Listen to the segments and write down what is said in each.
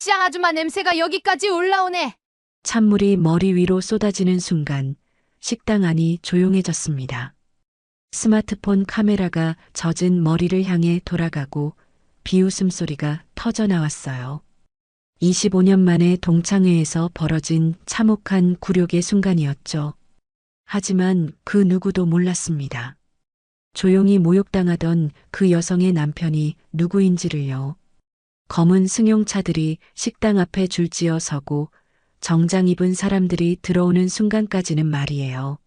시장 아줌마 냄새가 여기까지 올라오네. 찬물이 머리 위로 쏟아지는 순간 식당 안이 조용해졌습니다. 스마트폰 카메라가 젖은 머리를 향해 돌아가고 비웃음 소리가 터져 나왔어요. 25년 만에 동창회에서 벌어진 참혹한 굴욕의 순간이었죠. 하지만 그 누구도 몰랐습니다. 조용히 모욕당하던 그 여성의 남편이 누구인지를요. 검은 승용차들이 식당 앞에 줄지어 서고 정장 입은 사람들이 들어오는 순간까지는 말이에요.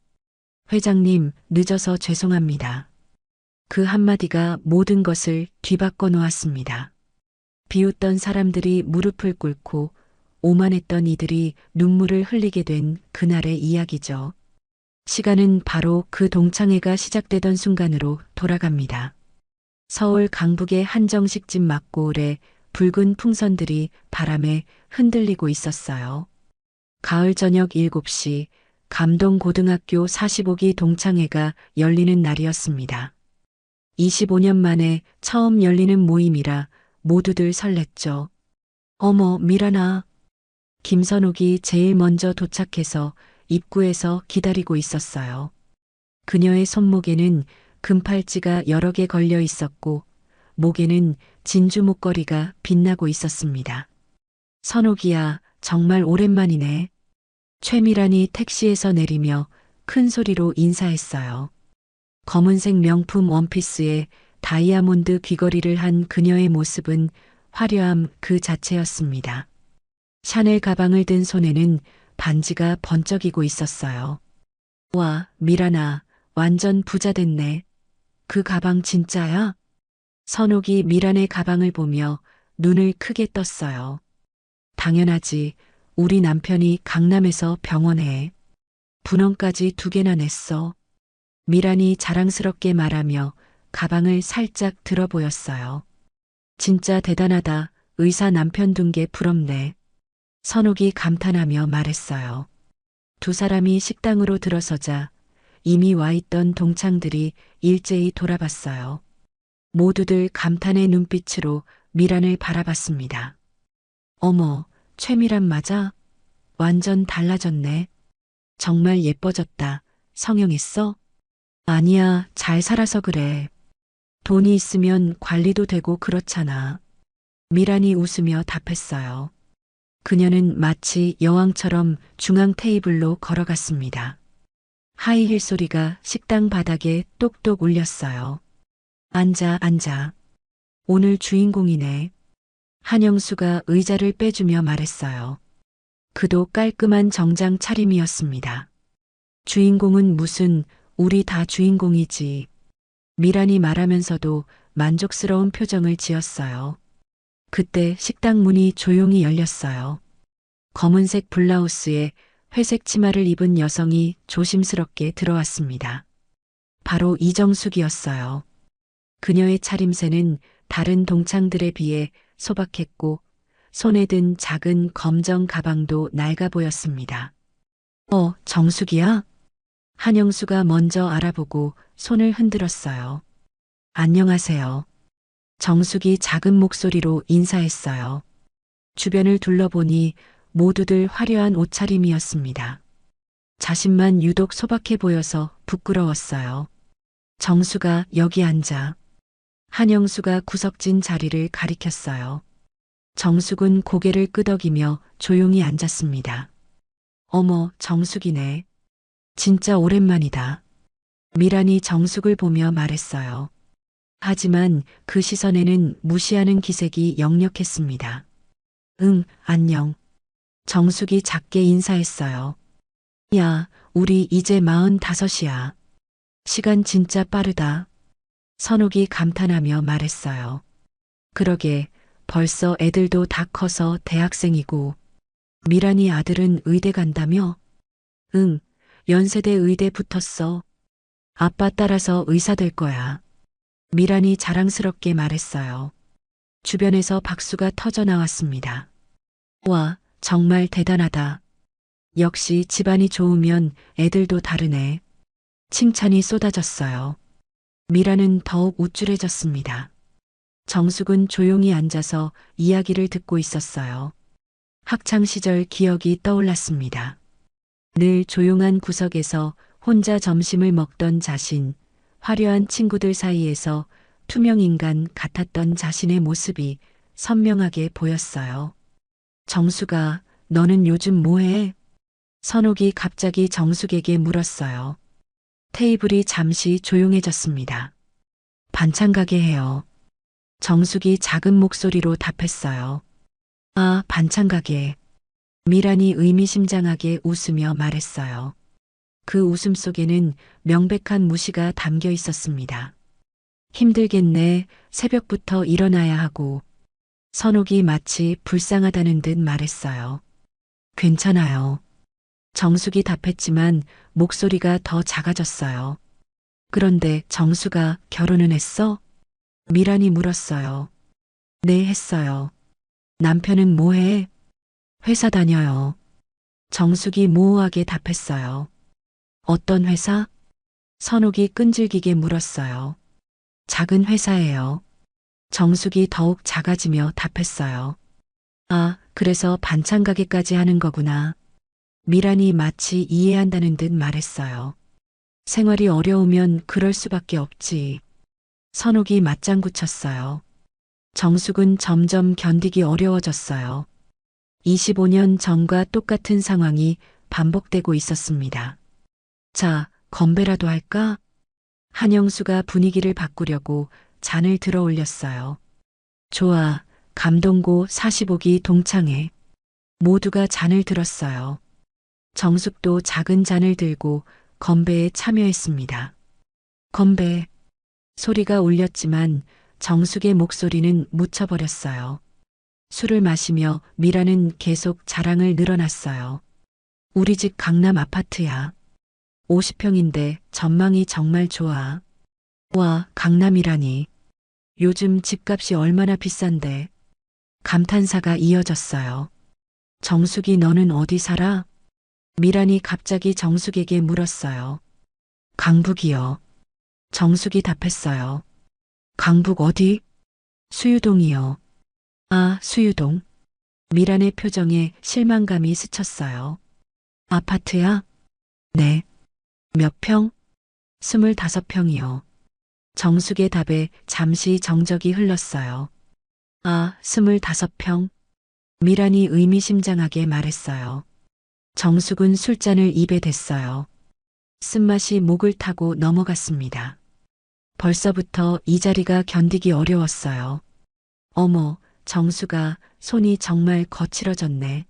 회장님, 늦어서 죄송합니다. 그 한마디가 모든 것을 뒤바꿔 놓았습니다. 비웃던 사람들이 무릎을 꿇고 오만했던 이들이 눈물을 흘리게 된 그날의 이야기죠. 시간은 바로 그 동창회가 시작되던 순간으로 돌아갑니다. 서울 강북의 한정식집 막고을에 붉은 풍선들이 바람에 흔들리고 있었어요. 가을 저녁 7시 감동고등학교 45기 동창회가 열리는 날이었습니다. 25년 만에 처음 열리는 모임이라 모두들 설렜죠. 어머, 미란아. 김선옥이 제일 먼저 도착해서 입구에서 기다리고 있었어요. 그녀의 손목에는 금팔찌가 여러 개 걸려 있었고 목에는 진주 목걸이가 빛나고 있었습니다. 선옥이야, 정말 오랜만이네. 최미란이 택시에서 내리며 큰 소리로 인사했어요. 검은색 명품 원피스에 다이아몬드 귀걸이를 한 그녀의 모습은 화려함 그 자체였습니다. 샤넬 가방을 든 손에는 반지가 번쩍이고 있었어요. 와, 미란아, 완전 부자 됐네. 그 가방 진짜야? 선옥이 미란의 가방을 보며 눈을 크게 떴어요. 당연하지. 우리 남편이 강남에서 병원에 분원까지 2개나 냈어. 미란이 자랑스럽게 말하며 가방을 살짝 들어 보였어요. 진짜 대단하다. 의사 남편 둔 게 부럽네. 선옥이 감탄하며 말했어요. 두 사람이 식당으로 들어서자 이미 와 있던 동창들이 일제히 돌아봤어요. 모두들 감탄의 눈빛으로 미란을 바라봤습니다. 어머, 최미란 맞아? 완전 달라졌네. 정말 예뻐졌다. 성형했어? 아니야, 잘 살아서 그래. 돈이 있으면 관리도 되고 그렇잖아. 미란이 웃으며 답했어요. 그녀는 마치 여왕처럼 중앙 테이블로 걸어갔습니다. 하이힐 소리가 식당 바닥에 똑똑 울렸어요. 앉아, 앉아. 오늘 주인공이네. 한영수가 의자를 빼주며 말했어요. 그도 깔끔한 정장 차림이었습니다. 주인공은 무슨, 우리 다 주인공이지. 미란이 말하면서도 만족스러운 표정을 지었어요. 그때 식당 문이 조용히 열렸어요. 검은색 블라우스에 회색 치마를 입은 여성이 조심스럽게 들어왔습니다. 바로 이정숙이었어요. 그녀의 차림새는 다른 동창들에 비해 소박했고 손에 든 작은 검정 가방도 낡아 보였습니다. 정숙이야? 한영수가 먼저 알아보고 손을 흔들었어요. 안녕하세요. 정숙이 작은 목소리로 인사했어요. 주변을 둘러보니 모두들 화려한 옷차림이었습니다. 자신만 유독 소박해 보여서 부끄러웠어요. 정수가 여기 앉아. 한영수가 구석진 자리를 가리켰어요. 정숙은 고개를 끄덕이며 조용히 앉았습니다. 어머, 정숙이네. 진짜 오랜만이다. 미란이 정숙을 보며 말했어요. 하지만 그 시선에는 무시하는 기색이 역력했습니다. 응, 안녕. 정숙이 작게 인사했어요. 야, 우리 이제 45이야. 시간 진짜 빠르다. 선옥이 감탄하며 말했어요. 그러게, 벌써 애들도 다 커서 대학생이고. 미란이 아들은 의대 간다며? 응, 연세대 의대 붙었어. 아빠 따라서 의사 될 거야. 미란이 자랑스럽게 말했어요. 주변에서 박수가 터져 나왔습니다. 와, 정말 대단하다. 역시 집안이 좋으면 애들도 다르네. 칭찬이 쏟아졌어요. 미라는 더욱 우쭐해졌습니다. 정숙은 조용히 앉아서 이야기를 듣고 있었어요. 학창 시절 기억이 떠올랐습니다. 늘 조용한 구석에서 혼자 점심을 먹던 자신, 화려한 친구들 사이에서 투명 인간 같았던 자신의 모습이 선명하게 보였어요. 정수가, 너는 요즘 뭐해? 선옥이 갑자기 정숙에게 물었어요. 테이블이 잠시 조용해졌습니다. 반찬 가게 해요. 정숙이 작은 목소리로 답했어요. 아, 반찬 가게. 미란이 의미심장하게 웃으며 말했어요. 그 웃음 속에는 명백한 무시가 담겨 있었습니다. 힘들겠네. 새벽부터 일어나야 하고. 선옥이 마치 불쌍하다는 듯 말했어요. 괜찮아요. 정숙이 답했지만 목소리가 더 작아졌어요. 그런데 정수가 결혼은 했어? 미란이 물었어요. 네, 했어요. 남편은 뭐해? 회사 다녀요. 정숙이 모호하게 답했어요. 어떤 회사? 선옥이 끈질기게 물었어요. 작은 회사예요. 정숙이 더욱 작아지며 답했어요. 아, 그래서 반찬 가게까지 하는 거구나. 미란이 마치 이해한다는 듯 말했어요. 생활이 어려우면 그럴 수밖에 없지. 선옥이 맞장구 쳤어요. 정숙은 점점 견디기 어려워졌어요. 25년 전과 똑같은 상황이 반복되고 있었습니다. 자, 건배라도 할까? 한영수가 분위기를 바꾸려고 잔을 들어 올렸어요. 좋아, 감동고 45기 동창회. 모두가 잔을 들었어요. 정숙도 작은 잔을 들고 건배에 참여했습니다. 건배. 소리가 울렸지만 정숙의 목소리는 묻혀버렸어요. 술을 마시며 미라는 계속 자랑을 늘어놨어요. 우리 집 강남 아파트야. 50평인데 전망이 정말 좋아. 와, 강남이라니. 요즘 집값이 얼마나 비싼데. 감탄사가 이어졌어요. 정숙이 너는 어디 살아? 미란이 갑자기 정숙에게 물었어요. 강북이요. 정숙이 답했어요. 강북 어디? 수유동이요. 아, 수유동. 미란의 표정에 실망감이 스쳤어요. 아파트야? 네. 몇 평? 25평이요. 정숙의 답에 잠시 정적이 흘렀어요. 아, 25평. 미란이 의미심장하게 말했어요. 정숙은 술잔을 입에 댔어요. 쓴맛이 목을 타고 넘어갔습니다. 벌써부터 이 자리가 견디기 어려웠어요. 어머, 정수가 손이 정말 거칠어졌네.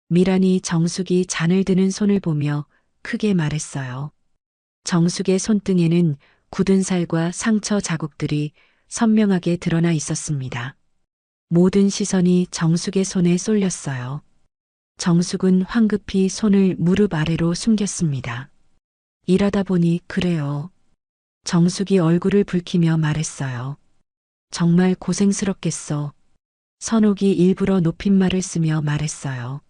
미란이 정숙이 잔을 드는 손을 보며 크게 말했어요. 정숙의 손등에는 굳은 살과 상처 자국들이 선명하게 드러나 있었습니다. 모든 시선이 정숙의 손에 쏠렸어요. 정숙은 황급히 손을 무릎 아래로 숨겼습니다. 일하다 보니 그래요. 정숙이 얼굴을 붉히며 말했어요. 정말 고생스럽겠어. 선옥이 일부러 높임말을 쓰며 말했어요.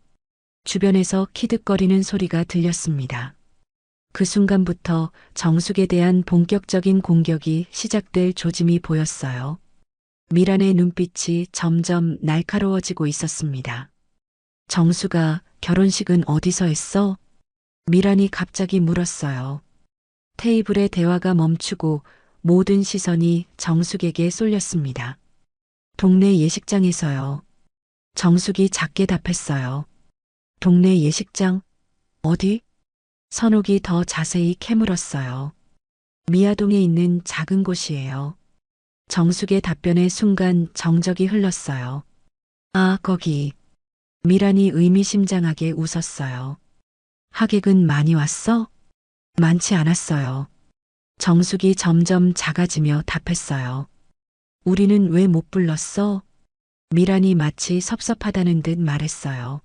주변에서 키득거리는 소리가 들렸습니다. 그 순간부터 정숙에 대한 본격적인 공격이 시작될 조짐이 보였어요. 미란의 눈빛이 점점 날카로워지고 있었습니다. 정수가 결혼식은 어디서 했어? 미란이 갑자기 물었어요. 테이블의 대화가 멈추고 모든 시선이 정숙에게 쏠렸습니다. 동네 예식장에서요. 정숙이 작게 답했어요. 동네 예식장? 어디? 선옥이 더 자세히 캐물었어요. 미아동에 있는 작은 곳이에요. 정숙의 답변에 순간 정적이 흘렀어요. 아, 거기. 미란이 의미심장하게 웃었어요. 하객은 많이 왔어? 많지 않았어요. 정숙이 점점 작아지며 답했어요. 우리는 왜 못 불렀어? 미란이 마치 섭섭하다는 듯 말했어요.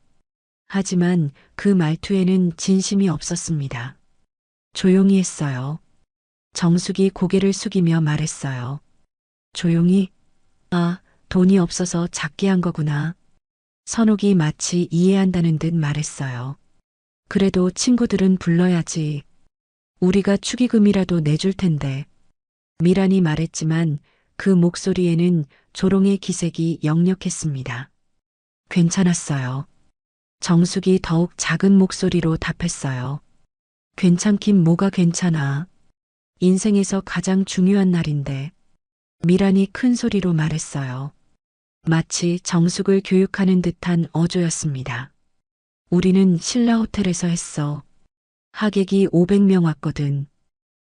하지만 그 말투에는 진심이 없었습니다. 조용히 했어요. 정숙이 고개를 숙이며 말했어요. 조용히? 아, 돈이 없어서 작게 한 거구나. 선옥이 마치 이해한다는 듯 말했어요. 그래도 친구들은 불러야지. 우리가 축의금이라도 내줄 텐데. 미란이 말했지만 그 목소리에는 조롱의 기색이 역력했습니다. 괜찮았어요. 정숙이 더욱 작은 목소리로 답했어요. 괜찮긴 뭐가 괜찮아. 인생에서 가장 중요한 날인데. 미란이 큰 소리로 말했어요. 마치 정숙을 교육하는 듯한 어조였습니다. 우리는 신라 호텔에서 했어. 하객이 500명 왔거든.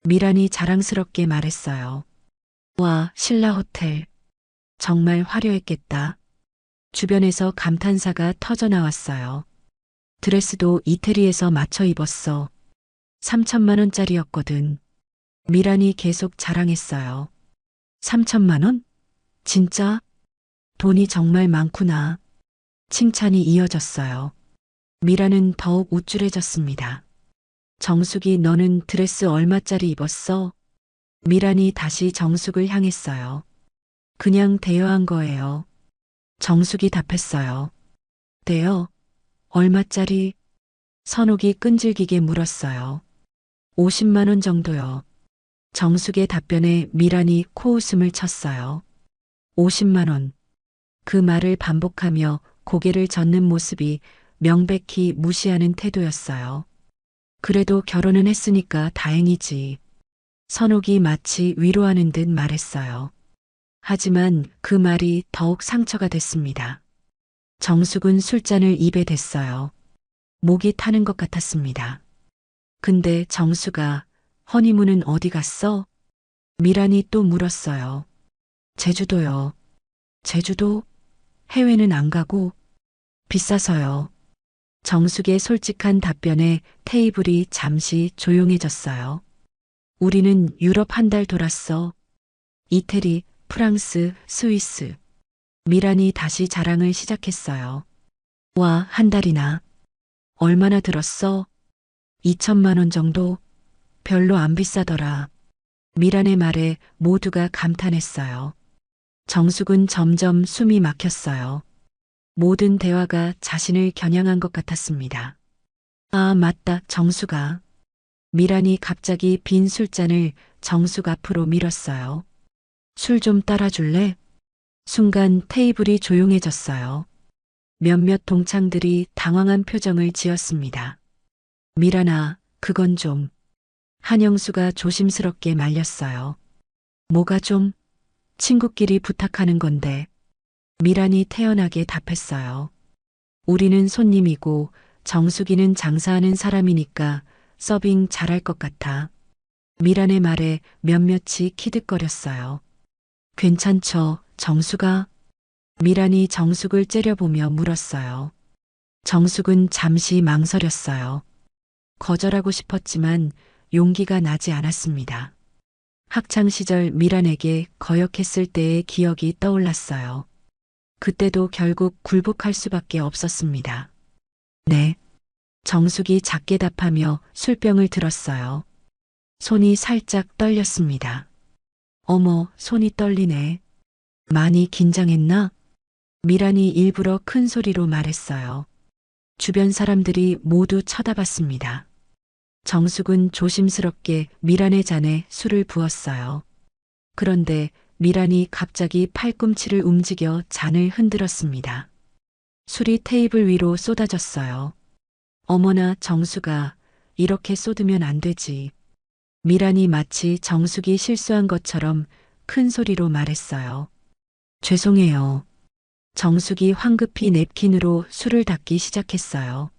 미란이 자랑스럽게 말했어요. 와, 신라 호텔. 정말 화려했겠다. 주변에서 감탄사가 터져 나왔어요. 드레스도 이태리에서 맞춰 입었어. 3천만 원짜리였거든. 미란이 계속 자랑했어요. 3천만 원? 진짜? 돈이 정말 많구나. 칭찬이 이어졌어요. 미라는 더욱 우쭐해졌습니다. 정숙이 너는 드레스 얼마짜리 입었어? 미란이 다시 정숙을 향했어요. 그냥 대여한 거예요. 정숙이 답했어요. 대여? 얼마짜리? 선옥이 끈질기게 물었어요. 50만 원 정도요. 정숙의 답변에 미란이 코웃음을 쳤어요. 50만 원. 그 말을 반복하며 고개를 젓는 모습이 명백히 무시하는 태도였어요. 그래도 결혼은 했으니까 다행이지. 선옥이 마치 위로하는 듯 말했어요. 하지만 그 말이 더욱 상처가 됐습니다. 정숙은 술잔을 입에 댔어요. 목이 타는 것 같았습니다. 근데 정수가 허니문은 어디 갔어? 미란이 또 물었어요. 제주도요. 제주도? 해외는 안 가고? 비싸서요. 정숙의 솔직한 답변에 테이블이 잠시 조용해졌어요. 우리는 유럽 한 달 돌았어. 이태리, 프랑스, 스위스. 미란이 다시 자랑을 시작했어요. 와, 한 달이나. 얼마나 들었어? 2천만 원 정도? 별로 안 비싸더라. 미란의 말에 모두가 감탄했어요. 정숙은 점점 숨이 막혔어요. 모든 대화가 자신을 겨냥한 것 같았습니다. 아, 맞다, 정숙아. 미란이 갑자기 빈 술잔을 정숙 앞으로 밀었어요. 술 좀 따라줄래? 순간 테이블이 조용해졌어요. 몇몇 동창들이 당황한 표정을 지었습니다. 미란아, 그건 좀. 한영수가 조심스럽게 말렸어요. 뭐가 좀? 친구끼리 부탁하는 건데. 미란이 태연하게 답했어요. 우리는 손님이고 정숙이는 장사하는 사람이니까 서빙 잘할 것 같아. 미란의 말에 몇몇이 키득거렸어요. 괜찮죠, 정숙아? 미란이 정숙을 째려보며 물었어요. 정숙은 잠시 망설였어요. 거절하고 싶었지만 용기가 나지 않았습니다. 학창시절 미란에게 거역했을 때의 기억이 떠올랐어요. 그때도 결국 굴복할 수밖에 없었습니다. 네. 정숙이 작게 답하며 술병을 들었어요. 손이 살짝 떨렸습니다. 어머, 손이 떨리네. 많이 긴장했나? 미란이 일부러 큰 소리로 말했어요. 주변 사람들이 모두 쳐다봤습니다. 정숙은 조심스럽게 미란의 잔에 술을 부었어요. 그런데 미란이 갑자기 팔꿈치를 움직여 잔을 흔들었습니다. 술이 테이블 위로 쏟아졌어요. 어머나, 정숙아, 이렇게 쏟으면 안 되지. 미란이 마치 정숙이 실수한 것처럼 큰 소리로 말했어요. 죄송해요. 정숙이 황급히 냅킨으로 술을 닦기 시작했어요.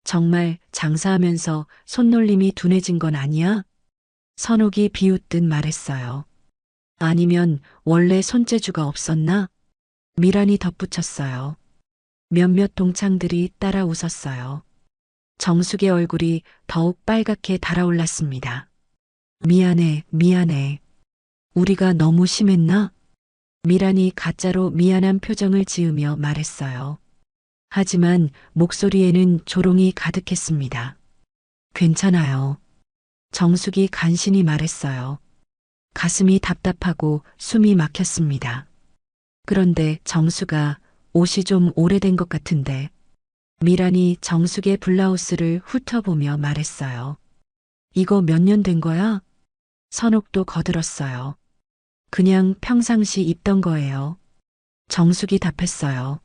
정말 장사하면서 손놀림이 둔해진 건 아니야? 선옥이 비웃듯 말했어요. 아니면 원래 손재주가 없었나? 미란이 덧붙였어요. 몇몇 동창들이 따라 웃었어요. 정숙의 얼굴이 더욱 빨갛게 달아올랐습니다. 미안해, 미안해. 우리가 너무 심했나? 미란이 가짜로 미안한 표정을 지으며 말했어요. 하지만 목소리에는 조롱이 가득했습니다. 괜찮아요. 정숙이 간신히 말했어요. 가슴이 답답하고 숨이 막혔습니다. 그런데 정수가 옷이 좀 오래된 것 같은데. 미란이 정숙의 블라우스를 훑어보며 말했어요. 이거 몇 년 된 거야? 선옥도 거들었어요. 그냥 평상시 입던 거예요. 정숙이 답했어요.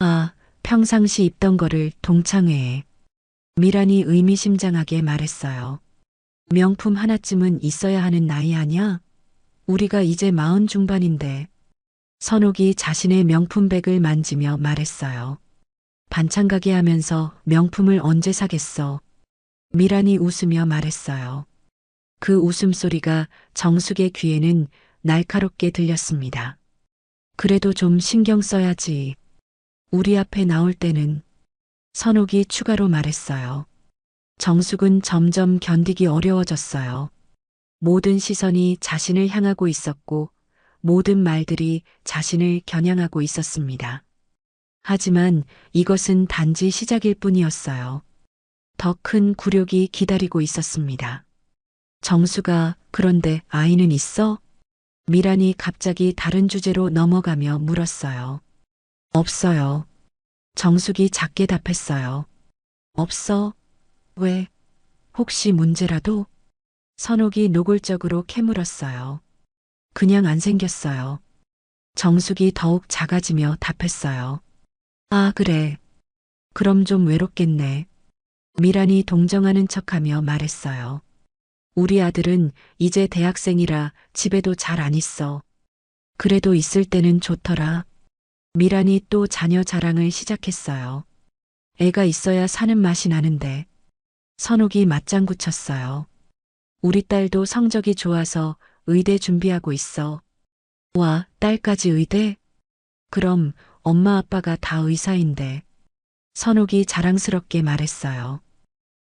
아, 평상시 입던 거를 동창회에. 미란이 의미심장하게 말했어요. 명품 하나쯤은 있어야 하는 나이 아냐? 우리가 이제 40 중반인데. 선옥이 자신의 명품백을 만지며 말했어요. 반찬 가게 하면서 명품을 언제 사겠어? 미란이 웃으며 말했어요. 그 웃음소리가 정숙의 귀에는 날카롭게 들렸습니다. 그래도 좀 신경 써야지. 우리 앞에 나올 때는. 선옥이 추가로 말했어요. 정숙은 점점 견디기 어려워졌어요. 모든 시선이 자신을 향하고 있었고 모든 말들이 자신을 겨냥하고 있었습니다. 하지만 이것은 단지 시작일 뿐이었어요. 더 큰 굴욕이 기다리고 있었습니다. 정수가 그런데 아이는 있어? 미란이 갑자기 다른 주제로 넘어가며 물었어요. 없어요. 정숙이 작게 답했어요. 없어? 왜? 혹시 문제라도? 선옥이 노골적으로 캐물었어요. 그냥 안 생겼어요. 정숙이 더욱 작아지며 답했어요. 아, 그래. 그럼 좀 외롭겠네. 미란이 동정하는 척하며 말했어요. 우리 아들은 이제 대학생이라 집에도 잘 안 있어. 그래도 있을 때는 좋더라. 미란이 또 자녀 자랑을 시작했어요. 애가 있어야 사는 맛이 나는데. 선옥이 맞장구 쳤어요. 우리 딸도 성적이 좋아서 의대 준비하고 있어. 와, 딸까지 의대? 그럼 엄마 아빠가 다 의사인데. 선옥이 자랑스럽게 말했어요.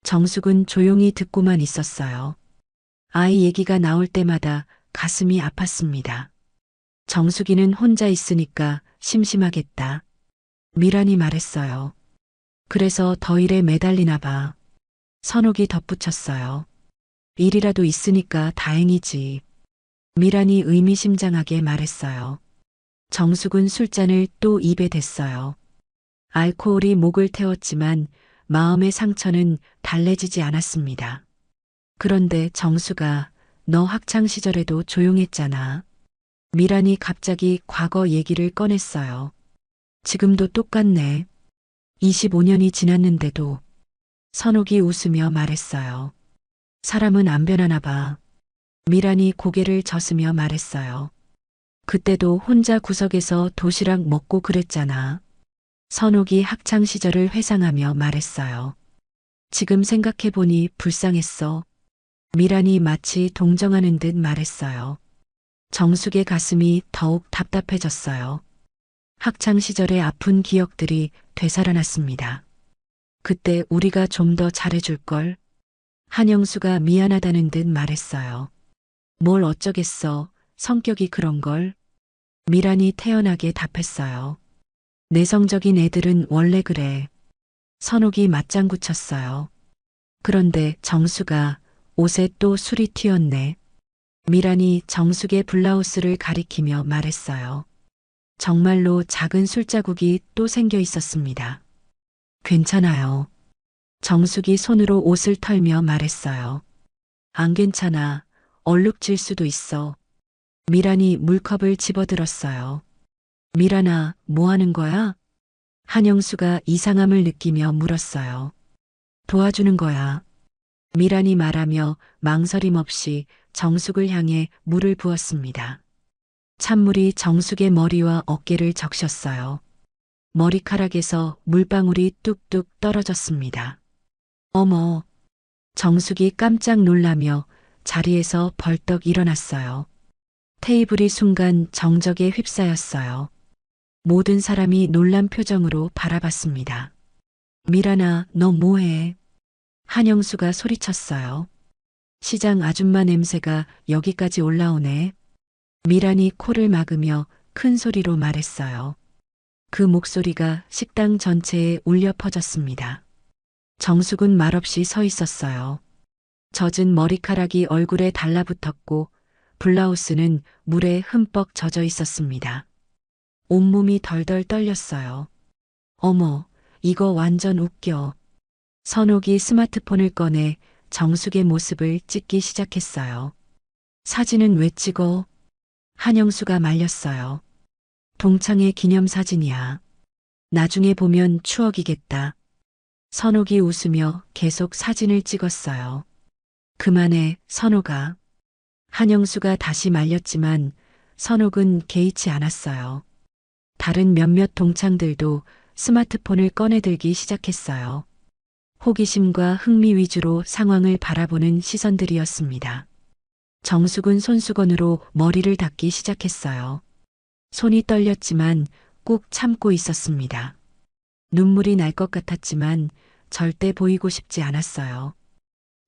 정숙은 조용히 듣고만 있었어요. 아이 얘기가 나올 때마다 가슴이 아팠습니다. 정숙이는 혼자 있으니까 심심하겠다. 미란이 말했어요. 그래서 더 일에 매달리나 봐. 선옥이 덧붙였어요. 일이라도 있으니까 다행이지. 미란이 의미심장하게 말했어요. 정숙은 술잔을 또 입에 댔어요. 알코올이 목을 태웠지만 마음의 상처는 달래지지 않았습니다. 그런데 정수가 너 학창시절에도 조용했잖아. 미란이 갑자기 과거 얘기를 꺼냈어요. 지금도 똑같네. 25년이 지났는데도. 선옥이 웃으며 말했어요. 사람은 안 변하나 봐. 미란이 고개를 젓으며 말했어요. 그때도 혼자 구석에서 도시락 먹고 그랬잖아. 선옥이 학창시절을 회상하며 말했어요. 지금 생각해보니 불쌍했어. 미란이 마치 동정하는 듯 말했어요. 정숙의 가슴이 더욱 답답해졌어요. 학창시절의 아픈 기억들이 되살아났습니다. 그때 우리가 좀 더 잘해줄걸. 한영수가 미안하다는 듯 말했어요. 뭘 어쩌겠어. 성격이 그런걸. 미란이 태연하게 답했어요. 내성적인 애들은 원래 그래. 선옥이 맞장구 쳤어요. 그런데 정수가 옷에 또 술이 튀었네. 미란이 정숙의 블라우스를 가리키며 말했어요. 정말로 작은 술자국이 또 생겨 있었습니다. 괜찮아요. 정숙이 손으로 옷을 털며 말했어요. 안 괜찮아. 얼룩질 수도 있어. 미란이 물컵을 집어들었어요. 미란아, 뭐 하는 거야? 한영수가 이상함을 느끼며 물었어요. 도와주는 거야. 미란이 말하며 망설임 없이 정숙을 향해 물을 부었습니다. 찬물이 정숙의 머리와 어깨를 적셨어요. 머리카락에서 물방울이 뚝뚝 떨어졌습니다. 어머! 정숙이 깜짝 놀라며 자리에서 벌떡 일어났어요. 테이블이 순간 정적에 휩싸였어요. 모든 사람이 놀란 표정으로 바라봤습니다. 미란아, 너 뭐해? 한영수가 소리쳤어요. 시장 아줌마 냄새가 여기까지 올라오네. 미란이 코를 막으며 큰 소리로 말했어요. 그 목소리가 식당 전체에 울려 퍼졌습니다. 정숙은 말없이 서 있었어요. 젖은 머리카락이 얼굴에 달라붙었고 블라우스는 물에 흠뻑 젖어 있었습니다. 온몸이 덜덜 떨렸어요. 어머, 이거 완전 웃겨. 선옥이 스마트폰을 꺼내 정숙의 모습을 찍기 시작했어요. 사진은 왜 찍어? 한영수가 말렸어요. 동창회 기념사진이야. 나중에 보면 추억이겠다. 선옥이 웃으며 계속 사진을 찍었어요. 그만해, 선옥아. 한영수가 다시 말렸지만 선옥은 개의치 않았어요. 다른 몇몇 동창들도 스마트폰을 꺼내들기 시작했어요. 호기심과 흥미 위주로 상황을 바라보는 시선들이었습니다. 정숙은 손수건으로 머리를 닦기 시작했어요. 손이 떨렸지만 꾹 참고 있었습니다. 눈물이 날 것 같았지만 절대 보이고 싶지 않았어요.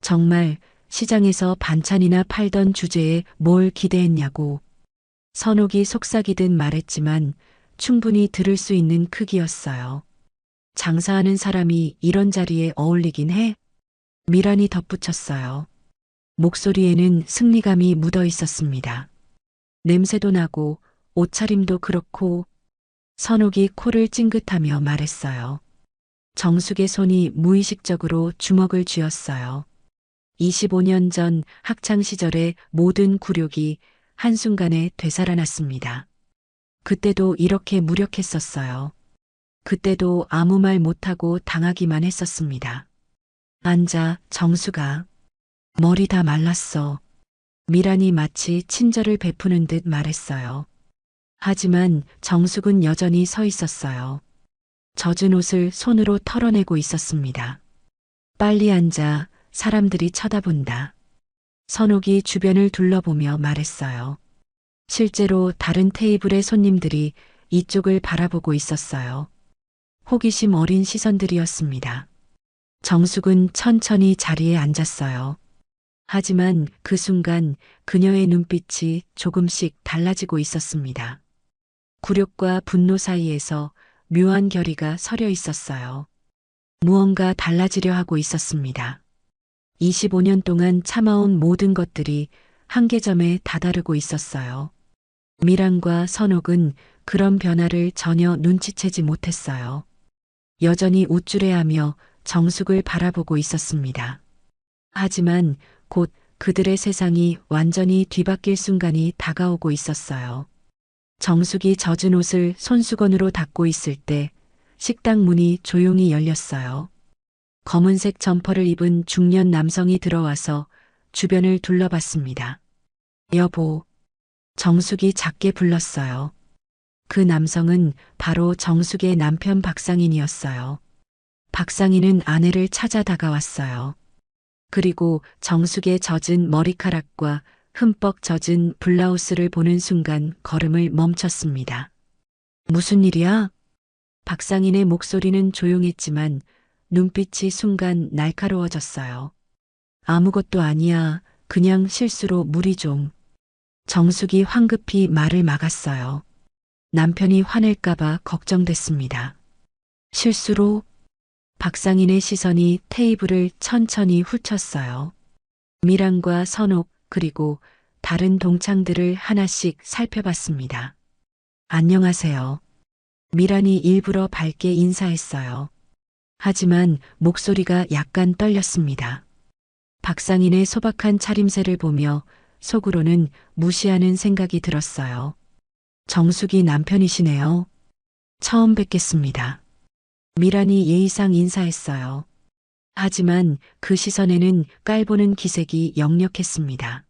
정말 시장에서 반찬이나 팔던 주제에 뭘 기대했냐고. 선옥이 속삭이듯 말했지만 충분히 들을 수 있는 크기였어요. 장사하는 사람이 이런 자리에 어울리긴 해? 미란이 덧붙였어요. 목소리에는 승리감이 묻어 있었습니다. 냄새도 나고 옷차림도 그렇고. 선옥이 코를 찡긋하며 말했어요. 정숙의 손이 무의식적으로 주먹을 쥐었어요. 25년 전 학창 시절의 모든 굴욕이 한순간에 되살아났습니다. 그때도 이렇게 무력했었어요. 그때도 아무 말 못하고 당하기만 했었습니다. 앉아, 정수가. 머리 다 말랐어. 미란이 마치 친절을 베푸는 듯 말했어요. 하지만 정숙은 여전히 서 있었어요. 젖은 옷을 손으로 털어내고 있었습니다. 빨리 앉아, 사람들이 쳐다본다. 선옥이 주변을 둘러보며 말했어요. 실제로 다른 테이블의 손님들이 이쪽을 바라보고 있었어요. 호기심 어린 시선들이었습니다. 정숙은 천천히 자리에 앉았어요. 하지만 그 순간 그녀의 눈빛이 조금씩 달라지고 있었습니다. 굴욕과 분노 사이에서 묘한 결의가 서려 있었어요. 무언가 달라지려 하고 있었습니다. 25년 동안 참아온 모든 것들이 한계점에 다다르고 있었어요. 미란과 선옥은 그런 변화를 전혀 눈치채지 못했어요. 여전히 우쭐해하며 정숙을 바라보고 있었습니다. 하지만 곧 그들의 세상이 완전히 뒤바뀔 순간이 다가오고 있었어요. 정숙이 젖은 옷을 손수건으로 닦고 있을 때 식당 문이 조용히 열렸어요. 검은색 점퍼를 입은 중년 남성이 들어와서 주변을 둘러봤습니다. 여보, 정숙이 작게 불렀어요. 그 남성은 바로 정숙의 남편 박상인이었어요. 박상인은 아내를 찾아 다가왔어요. 그리고 정숙의 젖은 머리카락과 흠뻑 젖은 블라우스를 보는 순간 걸음을 멈췄습니다. 무슨 일이야? 박상인의 목소리는 조용했지만 눈빛이 순간 날카로워졌어요. 아무것도 아니야. 그냥 실수로 물이 좀. 정숙이 황급히 말을 막았어요. 남편이 화낼까봐 걱정됐습니다. 실수로? 박상인의 시선이 테이블을 천천히 훑었어요. 미란과 선옥 그리고 다른 동창들을 하나씩 살펴봤습니다. 안녕하세요. 미란이 일부러 밝게 인사했어요. 하지만 목소리가 약간 떨렸습니다. 박상인의 소박한 차림새를 보며 속으로는 무시하는 생각이 들었어요. 정숙이 남편이시네요. 처음 뵙겠습니다. 미란이 예의상 인사했어요. 하지만 그 시선에는 깔보는 기색이 역력했습니다.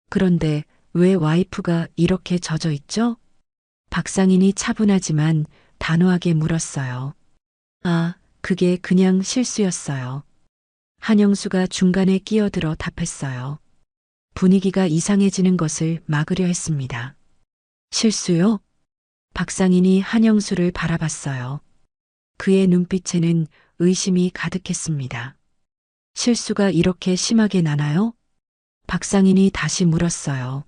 그런데 왜 와이프가 이렇게 젖어 있죠? 박상인이 차분하지만 단호하게 물었어요. 아, 그게 그냥 실수였어요. 한영수가 중간에 끼어들어 답했어요. 분위기가 이상해지는 것을 막으려 했습니다. 실수요? 박상인이 한영수를 바라봤어요. 그의 눈빛에는 의심이 가득했습니다. 실수가 이렇게 심하게 나나요? 박상인이 다시 물었어요.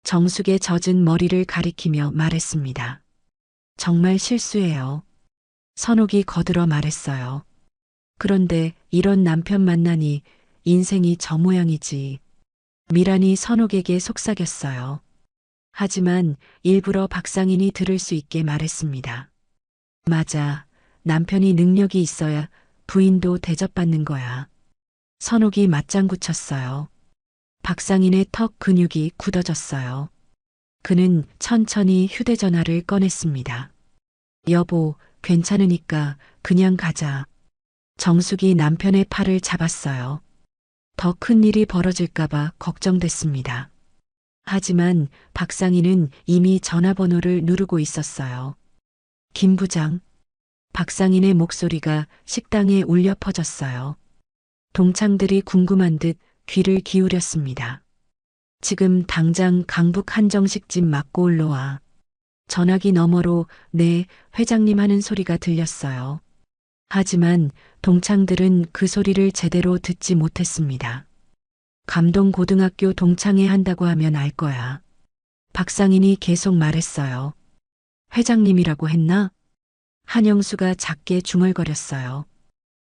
정숙의 젖은 머리를 가리키며 말했습니다. 정말 실수예요. 선옥이 거들어 말했어요. 그런데 이런 남편 만나니 인생이 저 모양이지. 미란이 선옥에게 속삭였어요. 하지만 일부러 박상인이 들을 수 있게 말했습니다. 맞아. 남편이 능력이 있어야 부인도 대접받는 거야. 선옥이 맞장구 쳤어요. 박상인의 턱 근육이 굳어졌어요. 그는 천천히 휴대전화를 꺼냈습니다. 여보, 괜찮으니까 그냥 가자. 정숙이 남편의 팔을 잡았어요. 더 큰 일이 벌어질까봐 걱정됐습니다. 하지만 박상희는 이미 전화번호를 누르고 있었어요. 김 부장. 박상인의 목소리가 식당에 울려 퍼졌어요. 동창들이 궁금한 듯 귀를 기울였습니다. 지금 당장 강북 한정식집 맞고 올라와. 전화기 너머로 네, 회장님 하는 소리가 들렸어요. 하지만 동창들은 그 소리를 제대로 듣지 못했습니다. 감동고등학교 동창회 한다고 하면 알 거야. 박상인이 계속 말했어요. 회장님이라고 했나? 한영수가 작게 중얼거렸어요.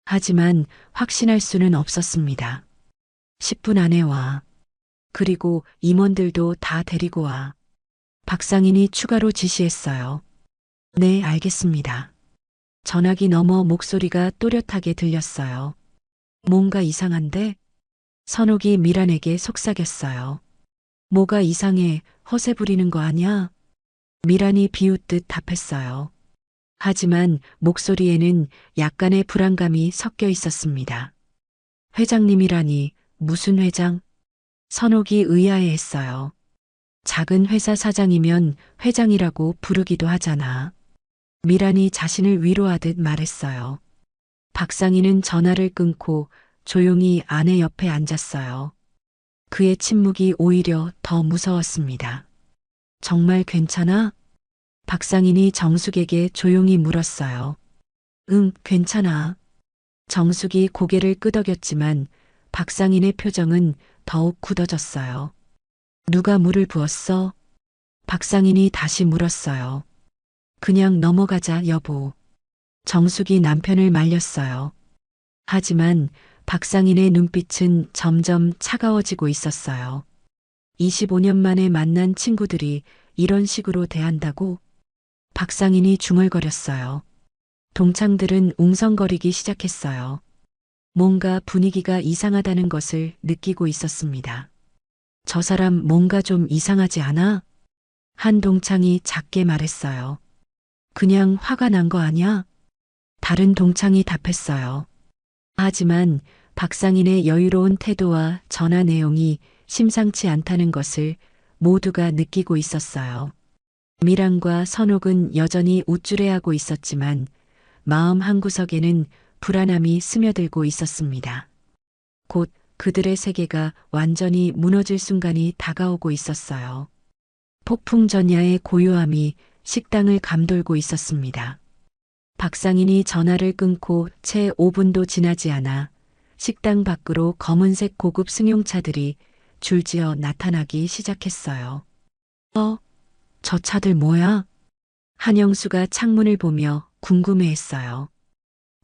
하지만 확신할 수는 없었습니다. 10분 안에 와. 그리고 임원들도 다 데리고 와. 박상인이 추가로 지시했어요. 네, 알겠습니다. 전화기 너머 목소리가 또렷하게 들렸어요. 뭔가 이상한데? 선옥이 미란에게 속삭였어요. 뭐가 이상해, 허세 부리는 거 아냐? 미란이 비웃듯 답했어요. 하지만 목소리에는 약간의 불안감이 섞여 있었습니다. 회장님이라니, 무슨 회장? 선옥이 의아해했어요. 작은 회사 사장이면 회장이라고 부르기도 하잖아. 미란이 자신을 위로하듯 말했어요. 박상희는 전화를 끊고 조용히 아내 옆에 앉았어요. 그의 침묵이 오히려 더 무서웠습니다. 정말 괜찮아? 박상인이 정숙에게 조용히 물었어요. 응, 괜찮아. 정숙이 고개를 끄덕였지만 박상인의 표정은 더욱 굳어졌어요. 누가 물을 부었어? 박상인이 다시 물었어요. 그냥 넘어가자, 여보. 정숙이 남편을 말렸어요. 하지만 박상인의 눈빛은 점점 차가워지고 있었어요. 25년 만에 만난 친구들이 이런 식으로 대한다고? 박상인이 중얼거렸어요. 동창들은 웅성거리기 시작했어요. 뭔가 분위기가 이상하다는 것을 느끼고 있었습니다. 저 사람 뭔가 좀 이상하지 않아? 한 동창이 작게 말했어요. 그냥 화가 난 거 아니야? 다른 동창이 답했어요. 하지만 박상인의 여유로운 태도와 전화 내용이 심상치 않다는 것을 모두가 느끼고 있었어요. 미란과 선옥은 여전히 우쭐해하고 있었지만 마음 한구석에는 불안함이 스며들고 있었습니다. 곧 그들의 세계가 완전히 무너질 순간이 다가오고 있었어요. 폭풍전야의 고요함이 식당을 감돌고 있었습니다. 박상인이 전화를 끊고 채 5분도 지나지 않아 식당 밖으로 검은색 고급 승용차들이 줄지어 나타나기 시작했어요. 저 차들 뭐야? 한영수가 창문을 보며 궁금해했어요.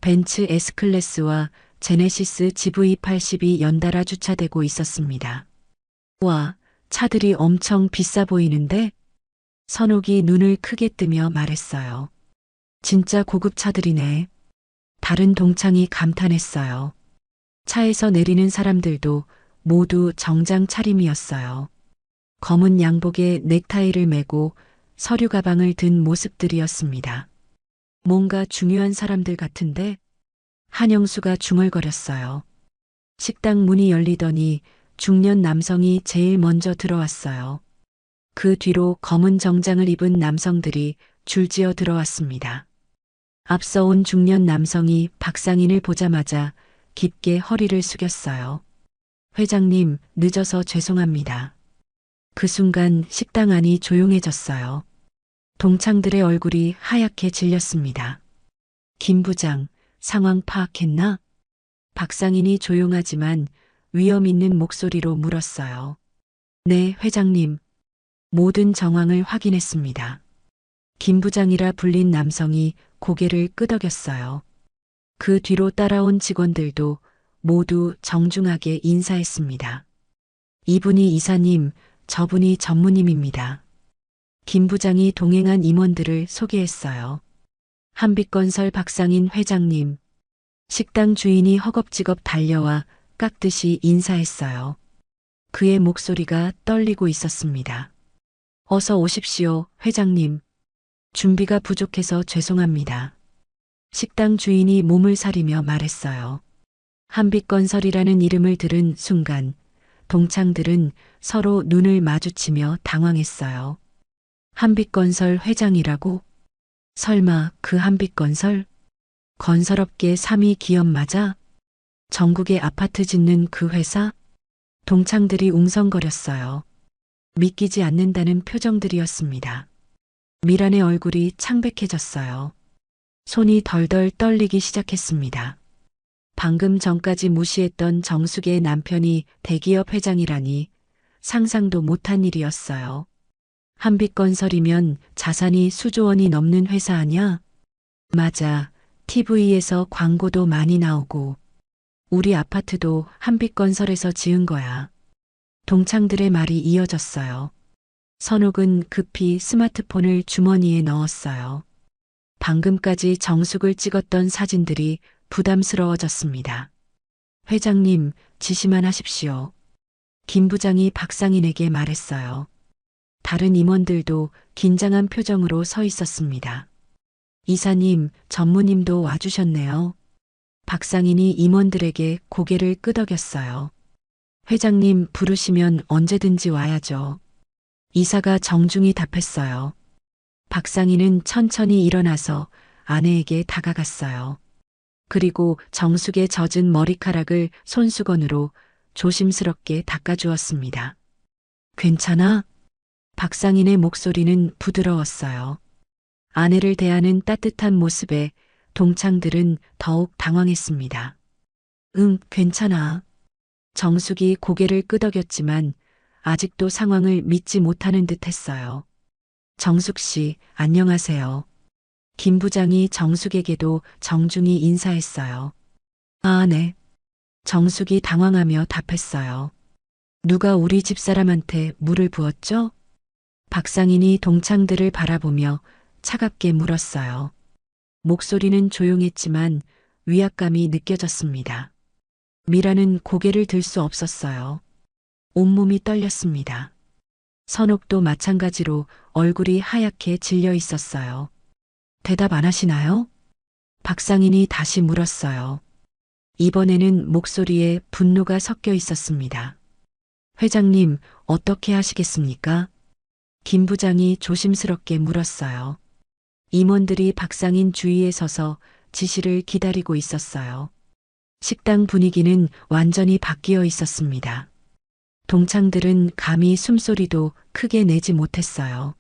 벤츠 S클래스와 제네시스 GV80이 연달아 주차되고 있었습니다. 와, 차들이 엄청 비싸 보이는데? 선옥이 눈을 크게 뜨며 말했어요. 진짜 고급 차들이네. 다른 동창이 감탄했어요. 차에서 내리는 사람들도 모두 정장 차림이었어요. 검은 양복에 넥타이를 메고 서류 가방을 든 모습들이었습니다. 뭔가 중요한 사람들 같은데? 한영수가 중얼거렸어요. 식당 문이 열리더니 중년 남성이 제일 먼저 들어왔어요. 그 뒤로 검은 정장을 입은 남성들이 줄지어 들어왔습니다. 앞서 온 중년 남성이 박상인을 보자마자 깊게 허리를 숙였어요. 회장님, 늦어서 죄송합니다. 그 순간 식당 안이 조용해졌어요. 동창들의 얼굴이 하얗게 질렸습니다. 김 부장, 상황 파악했나? 박상인이 조용하지만 위험 있는 목소리로 물었어요. 네, 회장님. 모든 정황을 확인했습니다. 김 부장이라 불린 남성이 고개를 끄덕였어요. 그 뒤로 따라온 직원들도 모두 정중하게 인사했습니다. 이분이 이사님, 저분이 전무님입니다. 김 부장이 동행한 임원들을 소개했어요. 한빛건설 박상인 회장님. 식당 주인이 허겁지겁 달려와 깍듯이 인사했어요. 그의 목소리가 떨리고 있었습니다. 어서 오십시오, 회장님. 준비가 부족해서 죄송합니다. 식당 주인이 몸을 사리며 말했어요. 한빛건설이라는 이름을 들은 순간 동창들은 서로 눈을 마주치며 당황했어요. 한빛건설 회장이라고? 설마 그 한빛건설? 건설업계 3위 기업 맞아? 전국에 아파트 짓는 그 회사? 동창들이 웅성거렸어요. 믿기지 않는다는 표정들이었습니다. 미란의 얼굴이 창백해졌어요. 손이 덜덜 떨리기 시작했습니다. 방금 전까지 무시했던 정숙의 남편이 대기업 회장이라니 상상도 못한 일이었어요. 한빛건설이면 자산이 수조 원이 넘는 회사 아냐? 맞아. TV에서 광고도 많이 나오고 우리 아파트도 한빛건설에서 지은 거야. 동창들의 말이 이어졌어요. 선옥은 급히 스마트폰을 주머니에 넣었어요. 방금까지 정숙을 찍었던 사진들이 부담스러워졌습니다. 회장님, 지시만 하십시오. 김 부장이 박상인에게 말했어요. 다른 임원들도 긴장한 표정으로 서 있었습니다. 이사님, 전무님도 와주셨네요. 박상인이 임원들에게 고개를 끄덕였어요. 회장님 부르시면 언제든지 와야죠. 이사가 정중히 답했어요. 박상인은 천천히 일어나서 아내에게 다가갔어요. 그리고 정숙의 젖은 머리카락을 손수건으로 조심스럽게 닦아주었습니다. 괜찮아? 박상인의 목소리는 부드러웠어요. 아내를 대하는 따뜻한 모습에 동창들은 더욱 당황했습니다. 응, 괜찮아. 정숙이 고개를 끄덕였지만 아직도 상황을 믿지 못하는 듯 했어요. 정숙 씨, 안녕하세요. 김 부장이 정숙에게도 정중히 인사했어요. 아, 네. 정숙이 당황하며 답했어요. 누가 우리 집사람한테 물을 부었죠? 박상인이 동창들을 바라보며 차갑게 물었어요. 목소리는 조용했지만 위압감이 느껴졌습니다. 미라는 고개를 들 수 없었어요. 온몸이 떨렸습니다. 선옥도 마찬가지로 얼굴이 하얗게 질려 있었어요. 대답 안 하시나요? 박상인이 다시 물었어요. 이번에는 목소리에 분노가 섞여 있었습니다. 회장님, 어떻게 하시겠습니까? 김 부장이 조심스럽게 물었어요. 임원들이 박상인 주위에 서서 지시를 기다리고 있었어요. 식당 분위기는 완전히 바뀌어 있었습니다. 동창들은 감히 숨소리도 크게 내지 못했어요.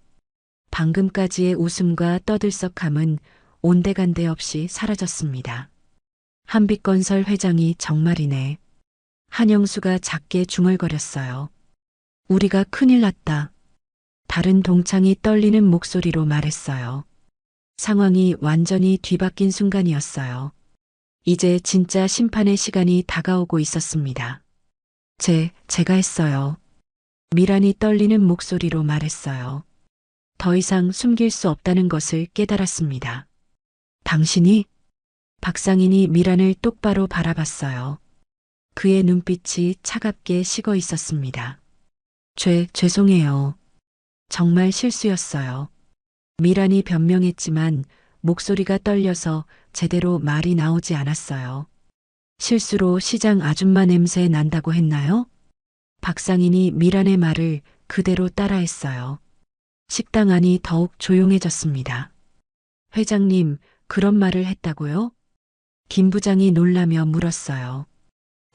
방금까지의 웃음과 떠들썩함은 온데간데 없이 사라졌습니다. 한빛건설 회장이 정말이네. 한영수가 작게 중얼거렸어요. 우리가 큰일 났다. 다른 동창이 떨리는 목소리로 말했어요. 상황이 완전히 뒤바뀐 순간이었어요. 이제 진짜 심판의 시간이 다가오고 있었습니다. 제가 했어요. 미란이 떨리는 목소리로 말했어요. 더 이상 숨길 수 없다는 것을 깨달았습니다. 당신이? 박상인이 미란을 똑바로 바라봤어요. 그의 눈빛이 차갑게 식어 있었습니다. 죄송해요. 정말 실수였어요. 미란이 변명했지만 목소리가 떨려서 제대로 말이 나오지 않았어요. 실수로 시장 아줌마 냄새 난다고 했나요? 박상인이 미란의 말을 그대로 따라했어요. 식당 안이 더욱 조용해졌습니다. 회장님, 그런 말을 했다고요? 김 부장이 놀라며 물었어요.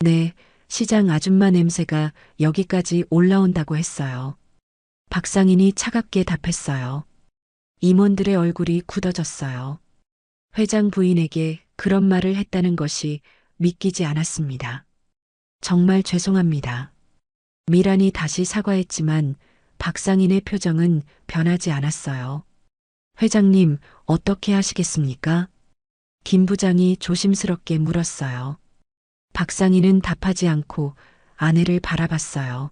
네, 시장 아줌마 냄새가 여기까지 올라온다고 했어요. 박상인이 차갑게 답했어요. 임원들의 얼굴이 굳어졌어요. 회장 부인에게 그런 말을 했다는 것이 믿기지 않았습니다. 정말 죄송합니다. 미란이 다시 사과했지만 박상인의 표정은 변하지 않았어요. 회장님, 어떻게 하시겠습니까? 김 부장이 조심스럽게 물었어요. 박상인은 답하지 않고 아내를 바라봤어요.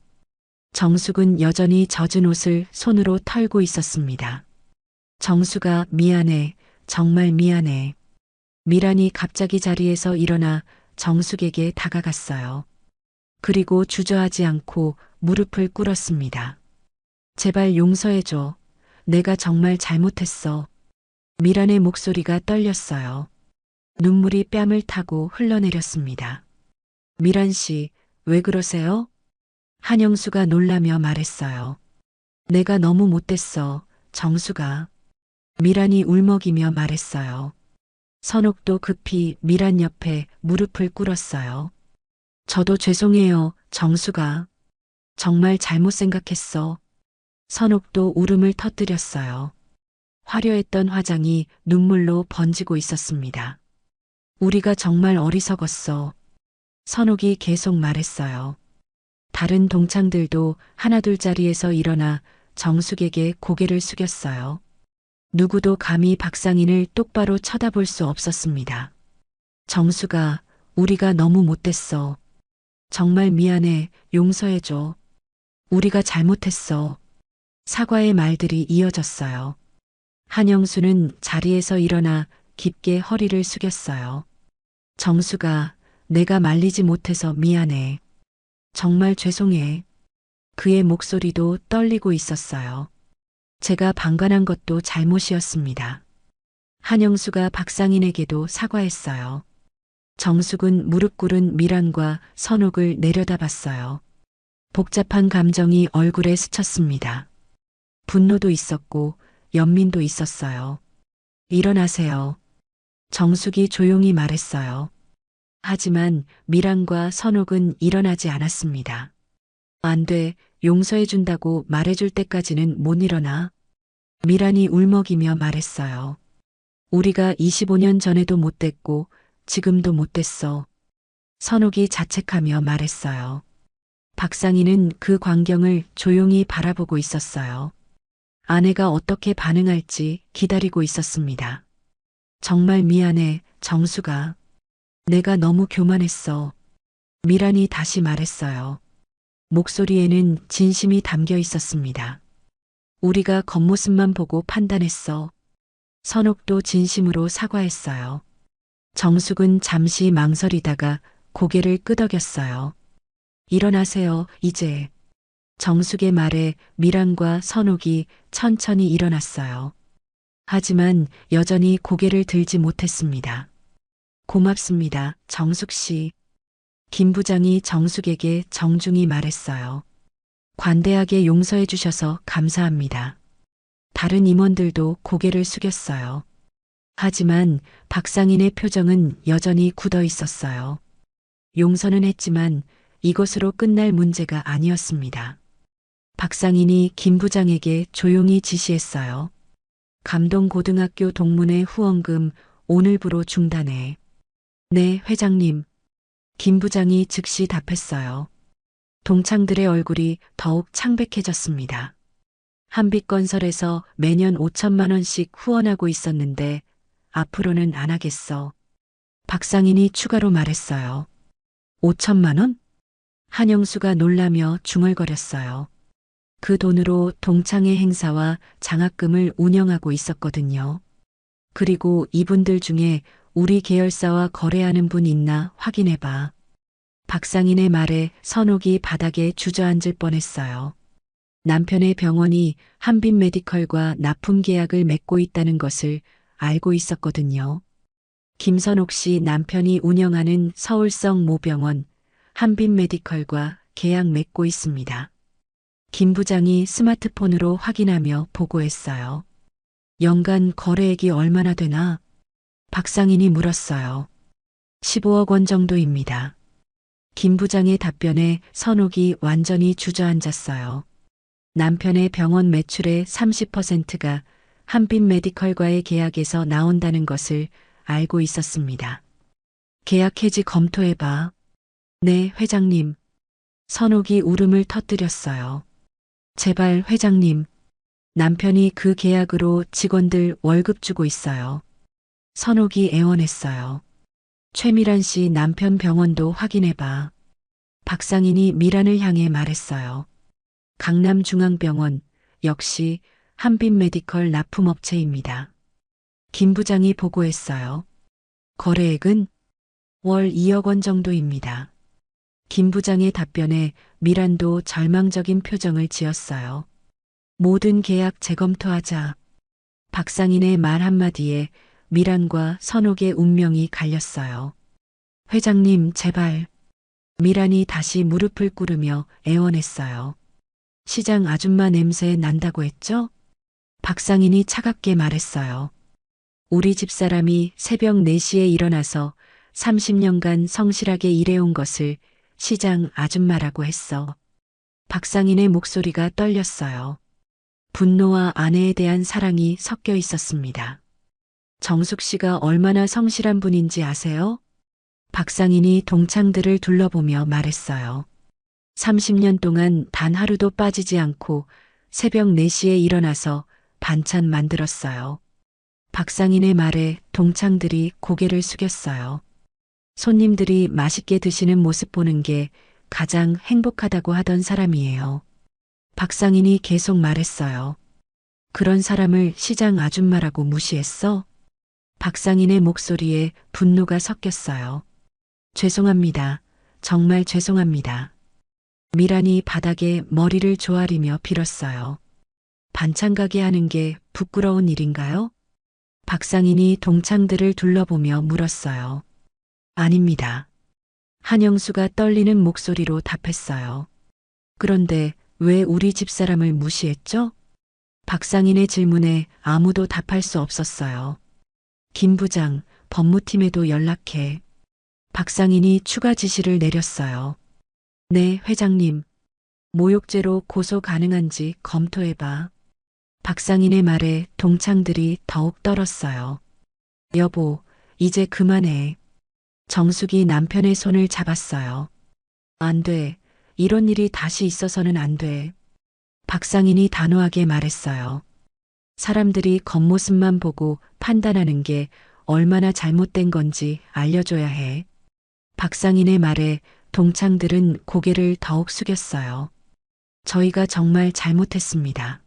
정숙은 여전히 젖은 옷을 손으로 털고 있었습니다. 정숙아, 미안해. 정말 미안해. 미란이 갑자기 자리에서 일어나 정숙에게 다가갔어요. 그리고 주저하지 않고 무릎을 꿇었습니다. 제발 용서해줘. 내가 정말 잘못했어. 미란의 목소리가 떨렸어요. 눈물이 뺨을 타고 흘러내렸습니다. 미란 씨, 왜 그러세요? 한영수가 놀라며 말했어요. 내가 너무 못됐어, 정수가. 미란이 울먹이며 말했어요. 선옥도 급히 미란 옆에 무릎을 꿇었어요. 저도 죄송해요, 정수가. 정말 잘못 생각했어. 선옥도 울음을 터뜨렸어요. 화려했던 화장이 눈물로 번지고 있었습니다. 우리가 정말 어리석었어. 선옥이 계속 말했어요. 다른 동창들도 하나둘 자리에서 일어나 정숙에게 고개를 숙였어요. 누구도 감히 박상인을 똑바로 쳐다볼 수 없었습니다. 정수가, 우리가 너무 못됐어. 정말 미안해, 용서해줘. 우리가 잘못했어. 사과의 말들이 이어졌어요. 한영수는 자리에서 일어나 깊게 허리를 숙였어요. 정수가, 내가 말리지 못해서 미안해. 정말 죄송해. 그의 목소리도 떨리고 있었어요. 제가 방관한 것도 잘못이었습니다. 한영수가 박상인에게도 사과했어요. 정숙은 무릎 꿇은 미란과 선옥을 내려다봤어요. 복잡한 감정이 얼굴에 스쳤습니다. 분노도 있었고 연민도 있었어요. 일어나세요. 정숙이 조용히 말했어요. 하지만 미란과 선옥은 일어나지 않았습니다. 안 돼, 용서해준다고 말해줄 때까지는 못 일어나. 미란이 울먹이며 말했어요. 우리가 25년 전에도 못됐고 지금도 못됐어. 선옥이 자책하며 말했어요. 박상희는 그 광경을 조용히 바라보고 있었어요. 아내가 어떻게 반응할지 기다리고 있었습니다. 정말 미안해, 정수가. 내가 너무 교만했어. 미란이 다시 말했어요. 목소리에는 진심이 담겨 있었습니다. 우리가 겉모습만 보고 판단했어. 선옥도 진심으로 사과했어요. 정숙은 잠시 망설이다가 고개를 끄덕였어요. 일어나세요, 이제. 정숙의 말에 미란과 선옥이 천천히 일어났어요. 하지만 여전히 고개를 들지 못했습니다. 고맙습니다, 정숙 씨. 김 부장이 정숙에게 정중히 말했어요. 관대하게 용서해 주셔서 감사합니다. 다른 임원들도 고개를 숙였어요. 하지만 박상인의 표정은 여전히 굳어 있었어요. 용서는 했지만 이것으로 끝날 문제가 아니었습니다. 박상인이 김 부장에게 조용히 지시했어요. 감동고등학교 동문회 후원금 오늘부로 중단해. 네, 회장님. 김 부장이 즉시 답했어요. 동창들의 얼굴이 더욱 창백해졌습니다. 한빛건설에서 매년 5천만 원씩 후원하고 있었는데 앞으로는 안 하겠어. 박상인이 추가로 말했어요. 5천만 원? 한영수가 놀라며 중얼거렸어요. 그 돈으로 동창회 행사와 장학금을 운영하고 있었거든요. 그리고 이분들 중에 우리 계열사와 거래하는 분 있나 확인해봐. 박상인의 말에 선옥이 바닥에 주저앉을 뻔했어요. 남편의 병원이 한빛메디컬과 납품 계약을 맺고 있다는 것을 알고 있었거든요. 김선옥 씨 남편이 운영하는 서울성 모병원 한빛메디컬과 계약 맺고 있습니다. 김 부장이 스마트폰으로 확인하며 보고했어요. 연간 거래액이 얼마나 되나? 박상인이 물었어요. 15억 원 정도입니다. 김 부장의 답변에 선옥이 완전히 주저앉았어요. 남편의 병원 매출의 30%가 한빛메디컬과의 계약에서 나온다는 것을 알고 있었습니다. 계약 해지 검토해봐. 네, 회장님. 선옥이 울음을 터뜨렸어요. 제발 회장님. 남편이 그 계약으로 직원들 월급 주고 있어요. 선옥이 애원했어요. 최미란 씨 남편 병원도 확인해봐. 박상인이 미란을 향해 말했어요. 강남중앙병원 역시 한빛메디컬 납품업체입니다. 김 부장이 보고했어요. 거래액은 월 2억 원 정도입니다. 김 부장의 답변에 미란도 절망적인 표정을 지었어요. 모든 계약 재검토하자. 박상인의 말 한마디에 미란과 선옥의 운명이 갈렸어요. 회장님, 제발. 미란이 다시 무릎을 꿇으며 애원했어요. 시장 아줌마 냄새 난다고 했죠? 박상인이 차갑게 말했어요. 우리 집사람이 새벽 4시에 일어나서 30년간 성실하게 일해온 것을 시장 아줌마라고 했어. 박상인의 목소리가 떨렸어요. 분노와 아내에 대한 사랑이 섞여 있었습니다. 정숙 씨가 얼마나 성실한 분인지 아세요? 박상인이 동창들을 둘러보며 말했어요. 30년 동안 단 하루도 빠지지 않고 새벽 4시에 일어나서 반찬 만들었어요. 박상인의 말에 동창들이 고개를 숙였어요. 손님들이 맛있게 드시는 모습 보는 게 가장 행복하다고 하던 사람이에요. 박상인이 계속 말했어요. 그런 사람을 시장 아줌마라고 무시했어? 박상인의 목소리에 분노가 섞였어요. 죄송합니다. 정말 죄송합니다. 미란이 바닥에 머리를 조아리며 빌었어요. 반찬 가게 하는 게 부끄러운 일인가요? 박상인이 동창들을 둘러보며 물었어요. 아닙니다. 한영수가 떨리는 목소리로 답했어요. 그런데 왜 우리 집사람을 무시했죠? 박상인의 질문에 아무도 답할 수 없었어요. 김 부장, 법무팀에도 연락해. 박상인이 추가 지시를 내렸어요. 네, 회장님. 모욕죄로 고소 가능한지 검토해봐. 박상인의 말에 동창들이 더욱 떨었어요. 여보, 이제 그만해. 정숙이 남편의 손을 잡았어요. 안 돼. 이런 일이 다시 있어서는 안 돼. 박상인이 단호하게 말했어요. 사람들이 겉모습만 보고 판단하는 게 얼마나 잘못된 건지 알려줘야 해. 박상인의 말에 동창들은 고개를 더욱 숙였어요. 저희가 정말 잘못했습니다.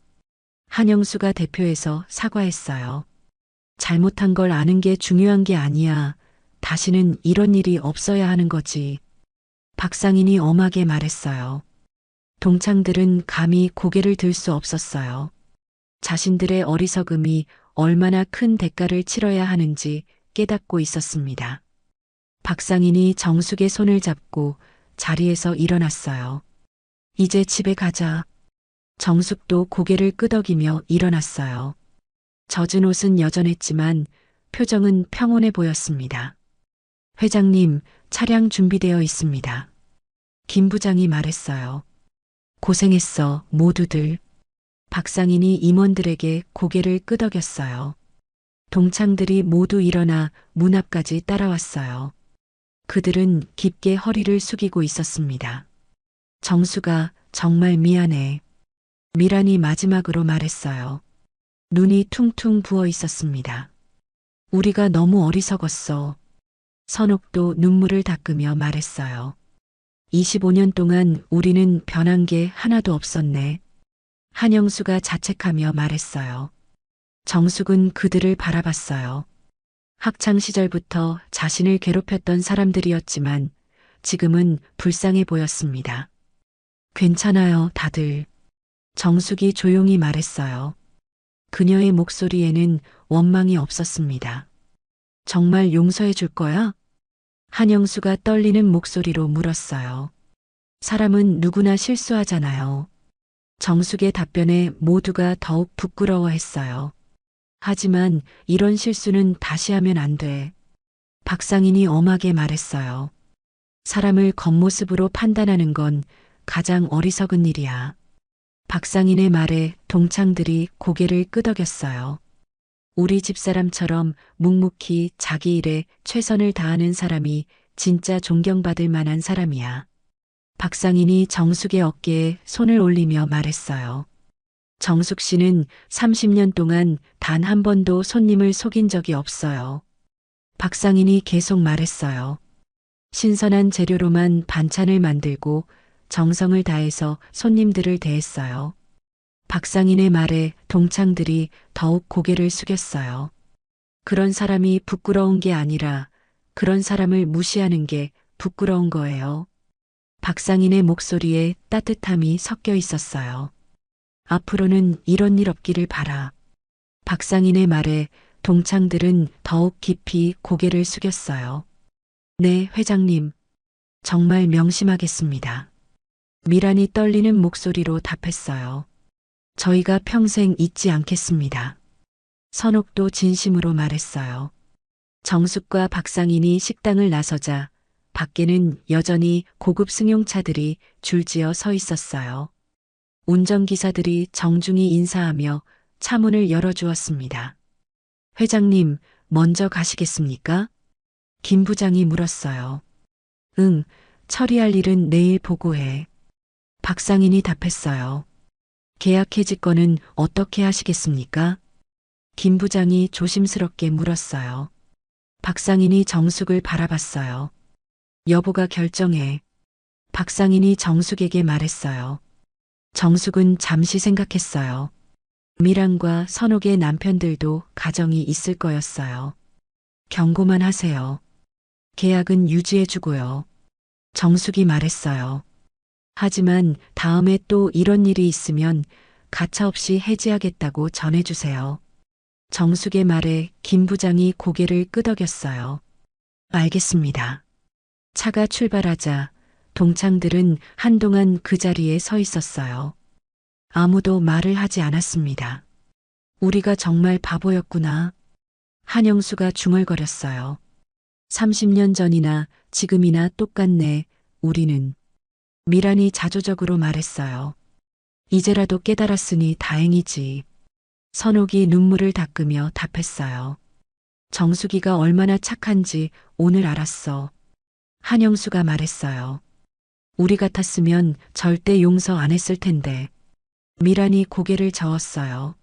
한영수가 대표해서 사과했어요. 잘못한 걸 아는 게 중요한 게 아니야. 다시는 이런 일이 없어야 하는 거지. 박상인이 엄하게 말했어요. 동창들은 감히 고개를 들 수 없었어요. 자신들의 어리석음이 얼마나 큰 대가를 치러야 하는지 깨닫고 있었습니다. 박상인이 정숙의 손을 잡고 자리에서 일어났어요. 이제 집에 가자. 정숙도 고개를 끄덕이며 일어났어요. 젖은 옷은 여전했지만 표정은 평온해 보였습니다. 회장님, 차량 준비되어 있습니다. 김 부장이 말했어요. 고생했어, 모두들. 박상인이 임원들에게 고개를 끄덕였어요. 동창들이 모두 일어나 문 앞까지 따라왔어요. 그들은 깊게 허리를 숙이고 있었습니다. 정수가 정말 미안해. 미란이 마지막으로 말했어요. 눈이 퉁퉁 부어 있었습니다. 우리가 너무 어리석었어. 선옥도 눈물을 닦으며 말했어요. 25년 동안 우리는 변한 게 하나도 없었네. 한영수가 자책하며 말했어요. 정숙은 그들을 바라봤어요. 학창 시절부터 자신을 괴롭혔던 사람들이었지만 지금은 불쌍해 보였습니다. 괜찮아요, 다들. 정숙이 조용히 말했어요. 그녀의 목소리에는 원망이 없었습니다. 정말 용서해 줄 거야? 한영수가 떨리는 목소리로 물었어요. 사람은 누구나 실수하잖아요. 정숙의 답변에 모두가 더욱 부끄러워했어요. 하지만 이런 실수는 다시 하면 안 돼. 박상인이 엄하게 말했어요. 사람을 겉모습으로 판단하는 건 가장 어리석은 일이야. 박상인의 말에 동창들이 고개를 끄덕였어요. 우리 집사람처럼 묵묵히 자기 일에 최선을 다하는 사람이 진짜 존경받을 만한 사람이야. 박상인이 정숙의 어깨에 손을 올리며 말했어요. 정숙 씨는 30년 동안 단 한 번도 손님을 속인 적이 없어요. 박상인이 계속 말했어요. 신선한 재료로만 반찬을 만들고 정성을 다해서 손님들을 대했어요. 박상인의 말에 동창들이 더욱 고개를 숙였어요. 그런 사람이 부끄러운 게 아니라 그런 사람을 무시하는 게 부끄러운 거예요. 박상인의 목소리에 따뜻함이 섞여 있었어요. 앞으로는 이런 일 없기를 바라. 박상인의 말에 동창들은 더욱 깊이 고개를 숙였어요. 네, 회장님. 정말 명심하겠습니다. 미란이 떨리는 목소리로 답했어요. 저희가 평생 잊지 않겠습니다. 선옥도 진심으로 말했어요. 정숙과 박상인이 식당을 나서자 밖에는 여전히 고급 승용차들이 줄지어 서 있었어요. 운전기사들이 정중히 인사하며 차 문을 열어주었습니다. 회장님, 먼저 가시겠습니까? 김 부장이 물었어요. 응, 처리할 일은 내일 보고해. 박상인이 답했어요. 계약 해지권은 어떻게 하시겠습니까? 김 부장이 조심스럽게 물었어요. 박상인이 정숙을 바라봤어요. 여보가 결정해. 박상인이 정숙에게 말했어요. 정숙은 잠시 생각했어요. 미란과 선옥의 남편들도 가정이 있을 거였어요. 경고만 하세요. 계약은 유지해주고요. 정숙이 말했어요. 하지만 다음에 또 이런 일이 있으면 가차없이 해지하겠다고 전해주세요. 정숙의 말에 김 부장이 고개를 끄덕였어요. 알겠습니다. 차가 출발하자 동창들은 한동안 그 자리에 서 있었어요. 아무도 말을 하지 않았습니다. 우리가 정말 바보였구나. 한영수가 중얼거렸어요. 30년 전이나 지금이나 똑같네, 우리는. 미란이 자조적으로 말했어요. 이제라도 깨달았으니 다행이지. 선옥이 눈물을 닦으며 답했어요. 정숙이가 얼마나 착한지 오늘 알았어. 한영수가 말했어요. 우리 같았으면 절대 용서 안 했을 텐데. 미란이 고개를 저었어요.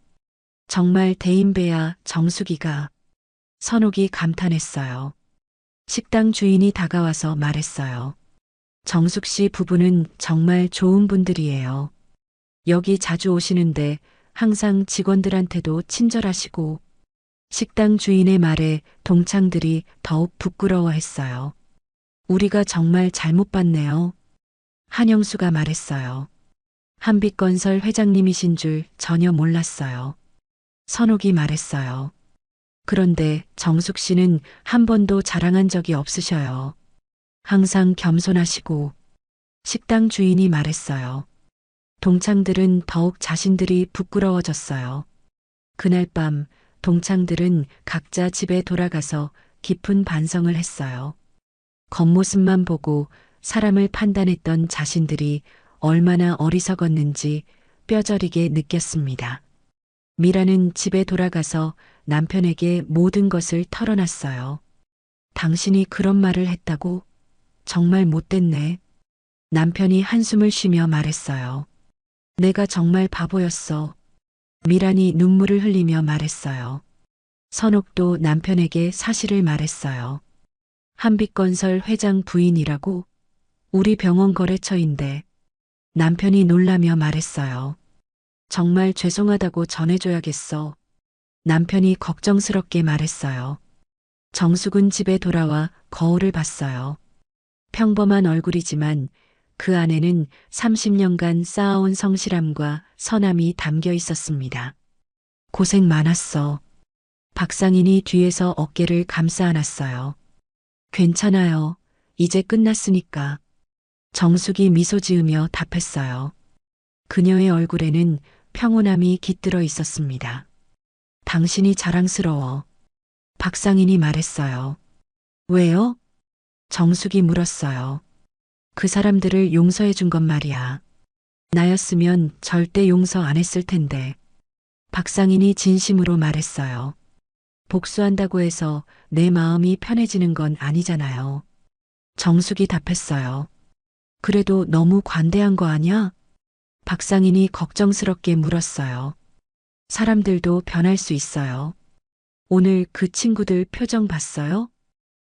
정말 대인배야, 정숙이가. 선옥이 감탄했어요. 식당 주인이 다가와서 말했어요. 정숙 씨 부부는 정말 좋은 분들이에요. 여기 자주 오시는데 항상 직원들한테도 친절하시고. 식당 주인의 말에 동창들이 더욱 부끄러워했어요. 우리가 정말 잘못 봤네요. 한영수가 말했어요. 한빛건설 회장님이신 줄 전혀 몰랐어요. 선옥이 말했어요. 그런데 정숙 씨는 한 번도 자랑한 적이 없으셔요. 항상 겸손하시고. 식당 주인이 말했어요. 동창들은 더욱 자신들이 부끄러워졌어요. 그날 밤 동창들은 각자 집에 돌아가서 깊은 반성을 했어요. 겉모습만 보고 사람을 판단했던 자신들이 얼마나 어리석었는지 뼈저리게 느꼈습니다. 미라는 집에 돌아가서 남편에게 모든 것을 털어놨어요. 당신이 그런 말을 했다고? 정말 못됐네. 남편이 한숨을 쉬며 말했어요. 내가 정말 바보였어. 미란이 눈물을 흘리며 말했어요. 선옥도 남편에게 사실을 말했어요. 한빛건설 회장 부인이라고? 우리 병원 거래처인데. 남편이 놀라며 말했어요. 정말 죄송하다고 전해줘야겠어. 남편이 걱정스럽게 말했어요. 정숙은 집에 돌아와 거울을 봤어요. 평범한 얼굴이지만 그 안에는 30년간 쌓아온 성실함과 선함이 담겨 있었습니다. 고생 많았어. 박상인이 뒤에서 어깨를 감싸 안았어요. 괜찮아요. 이제 끝났으니까. 정숙이 미소 지으며 답했어요. 그녀의 얼굴에는 평온함이 깃들어 있었습니다. 당신이 자랑스러워. 박상인이 말했어요. 왜요? 정숙이 물었어요. 그 사람들을 용서해 준 건 말이야. 나였으면 절대 용서 안 했을 텐데. 박상인이 진심으로 말했어요. 복수한다고 해서 내 마음이 편해지는 건 아니잖아요. 정숙이 답했어요. 그래도 너무 관대한 거 아냐? 박상인이 걱정스럽게 물었어요. 사람들도 변할 수 있어요. 오늘 그 친구들 표정 봤어요?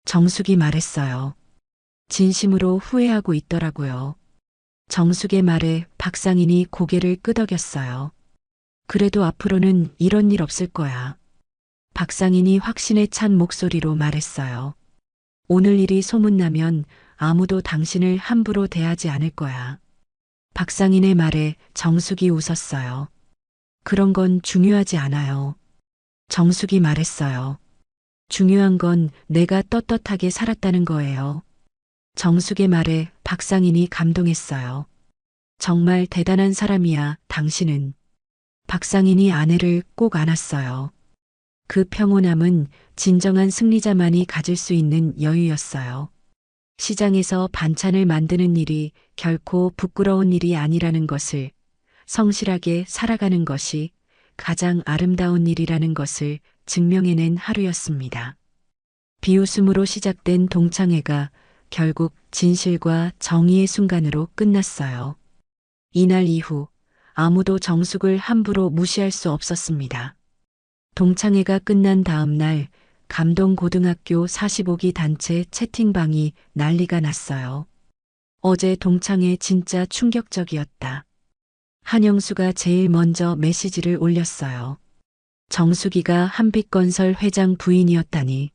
정숙이 말했어요. 진심으로 후회하고 있더라고요. 정숙의 말에 박상인이 고개를 끄덕였어요. 그래도 앞으로는 이런 일 없을 거야. 박상인이 확신에 찬 목소리로 말했어요. 오늘 일이 소문나면 아무도 당신을 함부로 대하지 않을 거야. 박상인의 말에 정숙이 웃었어요. 그런 건 중요하지 않아요. 정숙이 말했어요. 중요한 건 내가 떳떳하게 살았다는 거예요. 정숙의 말에 박상인이 감동했어요. 정말 대단한 사람이야, 당신은. 박상인이 아내를 꼭 안았어요. 그 평온함은 진정한 승리자만이 가질 수 있는 여유였어요. 시장에서 반찬을 만드는 일이 결코 부끄러운 일이 아니라는 것을, 성실하게 살아가는 것이 가장 아름다운 일이라는 것을 증명해낸 하루였습니다. 비웃음으로 시작된 동창회가 결국 진실과 정의의 순간으로 끝났어요. 이날 이후 아무도 정숙을 함부로 무시할 수 없었습니다. 동창회가 끝난 다음 날 감동고등학교 45기 단체 채팅방이 난리가 났어요. 어제 동창회 진짜 충격적이었다. 한영수가 제일 먼저 메시지를 올렸어요. 정숙이가 한빛건설 회장 부인이었다니.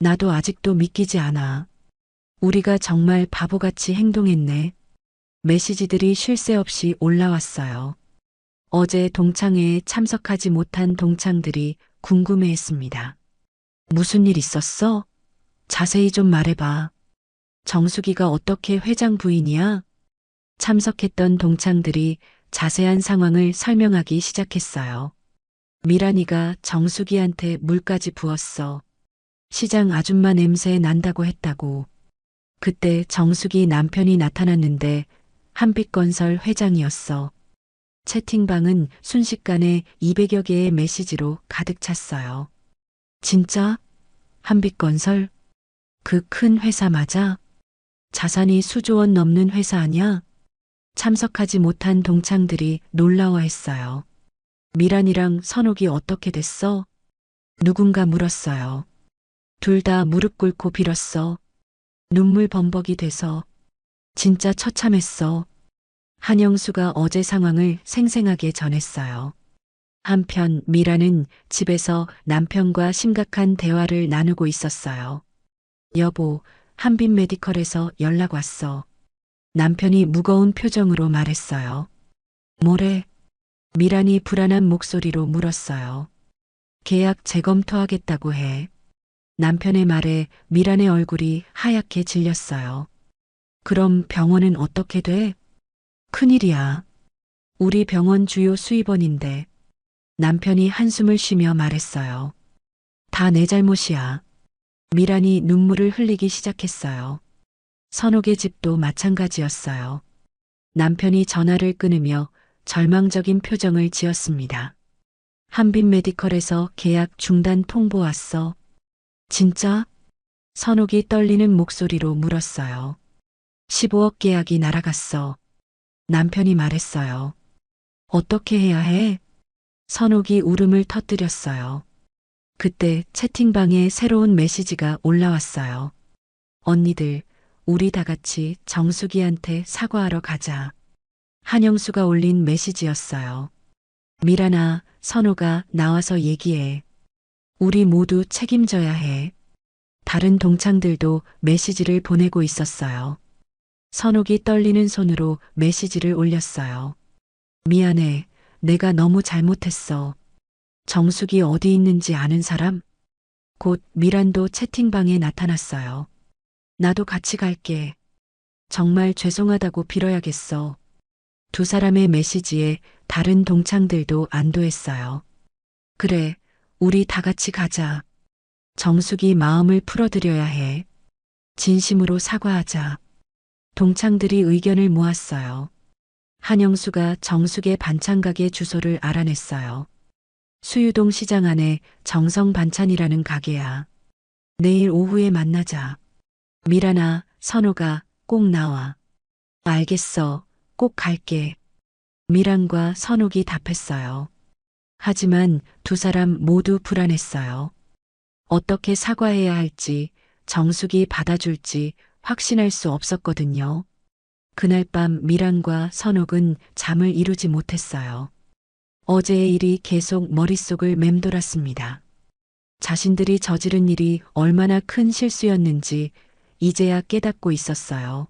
나도 아직도 믿기지 않아. 우리가 정말 바보같이 행동했네. 메시지들이 쉴 새 없이 올라왔어요. 어제 동창회에 참석하지 못한 동창들이 궁금해했습니다. 무슨 일 있었어? 자세히 좀 말해봐. 정숙이가 어떻게 회장 부인이야? 참석했던 동창들이 자세한 상황을 설명하기 시작했어요. 미란이가 정숙이한테 물까지 부었어. 시장 아줌마 냄새 난다고 했다고. 그때 정숙이 남편이 나타났는데 한빛건설 회장이었어. 채팅방은 순식간에 200여 개의 메시지로 가득 찼어요. 진짜? 한빛건설? 그 큰 회사 맞아? 자산이 수조 원 넘는 회사 아냐? 참석하지 못한 동창들이 놀라워했어요. 미란이랑 선옥이 어떻게 됐어? 누군가 물었어요. 둘 다 무릎 꿇고 빌었어. 눈물 범벅이 돼서. 진짜 처참했어. 한영수가 어제 상황을 생생하게 전했어요. 한편 미라는 집에서 남편과 심각한 대화를 나누고 있었어요. 여보, 한빛 메디컬에서 연락 왔어. 남편이 무거운 표정으로 말했어요. 뭐래? 미란이 불안한 목소리로 물었어요. 계약 재검토하겠다고 해. 남편의 말에 미란의 얼굴이 하얗게 질렸어요. 그럼 병원은 어떻게 돼? 큰일이야. 우리 병원 주요 수입원인데. 남편이 한숨을 쉬며 말했어요. 다 내 잘못이야. 미란이 눈물을 흘리기 시작했어요. 선옥의 집도 마찬가지였어요. 남편이 전화를 끊으며 절망적인 표정을 지었습니다. 한빛 메디컬에서 계약 중단 통보 왔어. 진짜? 선옥이 떨리는 목소리로 물었어요. 15억 계약이 날아갔어. 남편이 말했어요. 어떻게 해야 해? 선옥이 울음을 터뜨렸어요. 그때 채팅방에 새로운 메시지가 올라왔어요. 언니들, 우리 다 같이 정숙이한테 사과하러 가자. 한영수가 올린 메시지였어요. 미란아, 선호가 나와서 얘기해. 우리 모두 책임져야 해. 다른 동창들도 메시지를 보내고 있었어요. 선옥이 떨리는 손으로 메시지를 올렸어요. 미안해. 내가 너무 잘못했어. 정숙이 어디 있는지 아는 사람? 곧 미란도 채팅방에 나타났어요. 나도 같이 갈게. 정말 죄송하다고 빌어야겠어. 두 사람의 메시지에 다른 동창들도 안도했어요. 그래, 우리 다 같이 가자. 정숙이 마음을 풀어드려야 해. 진심으로 사과하자. 동창들이 의견을 모았어요. 한영수가 정숙의 반찬가게 주소를 알아냈어요. 수유동 시장 안에 정성반찬이라는 가게야. 내일 오후에 만나자. 미란아, 선호가 꼭 나와. 알겠어. 꼭 갈게. 미란과 선옥이 답했어요. 하지만 두 사람 모두 불안했어요. 어떻게 사과해야 할지, 정숙이 받아줄지 확신할 수 없었거든요. 그날 밤 미란과 선옥은 잠을 이루지 못했어요. 어제의 일이 계속 머릿속을 맴돌았습니다. 자신들이 저지른 일이 얼마나 큰 실수였는지 이제야 깨닫고 있었어요.